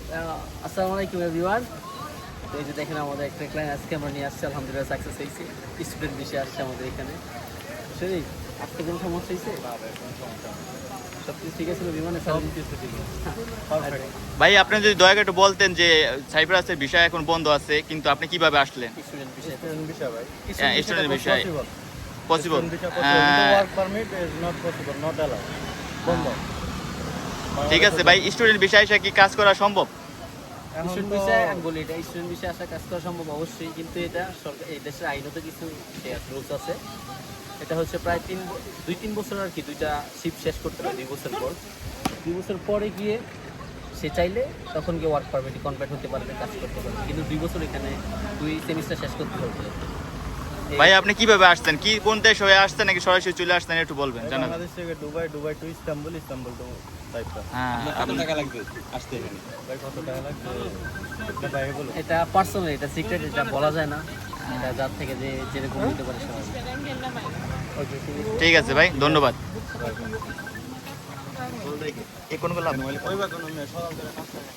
আসসালামু আলাইকুম এভরিওয়ান। তো এই যে দেখেন আমাদের একটা ক্লায়েন্ট আজকে আমরা নিয়ে আসছি, আলহামদুলিল্লাহ সাকসেস হয়েছে। স্টুডেন্ট বিষয়ে আসছে আমাদের এখানে। শরীর আজকে কোনো সমস্যা হয়েছে? সব কিছু ঠিক আছে? বিমানে সব কিছু ঠিক আছে। ভাই আপনি যদি দয়া করে একটু বলতেন যে সাইপ্রাসের ভিসা এখন বন্ধ আছে, কিন্তু আপনি কিভাবে আসলেন? স্টুডেন্ট বিষয়ে বিষয় ভাই স্টুডেন্ট বিষয় possible. Work permit is not possible, not allowed, বন্ধ। ঠিক আছে ভাই, স্টুডেন্ট বিষয় এসে কি কাজ করা সম্ভব? এখন স্টুডেন্ট তো বিষয়ে আমি বলি, এটা স্টুডেন্ট বিষয়ে আসা কাজ করা সম্ভব অবশ্যই, কিন্তু এটা সরকার এই দেশের আইনত কিছু রুলস আছে। এটা হচ্ছে প্রায় 2-3 বছর আর কি, দুইটা শিফট শেষ করতে হবে 2 বছর পর। 2 বছর পরে গিয়ে সে চাইলে তখন গিয়ে ওয়ার্ক পারমিটে কনভার্ট হতে পারবে, কাজ করতে পারবে, কিন্তু 2 বছর এখানে 2 সেমিস্টার শেষ করতে হবে। ভাই আপনি কিভাবে আসছেন, কি কোন দেশ হয়ে আসছেন নাকি সরাসরি চলে আসছেন, একটু বলবেন জানাবেন। বাংলাদেশ থেকে Dubai, Dubai to Istanbul, Istanbul to Cyprus. হ্যাঁ কত টাকা লাগবে আসতে এখানে? ভাই কত টাকা লাগবে এটা ভাই বলো। এটা পার্সোনাল, এটা সিক্রেট, এটা বলা যায় না। এটা যার থেকে যে যেরকম নিতে পারে সবাই। ওকে, ঠিক আছে ভাই, ধন্যবাদ। এই কোনগুলো ওই বা কোনো মেয়ে সকাল থেকে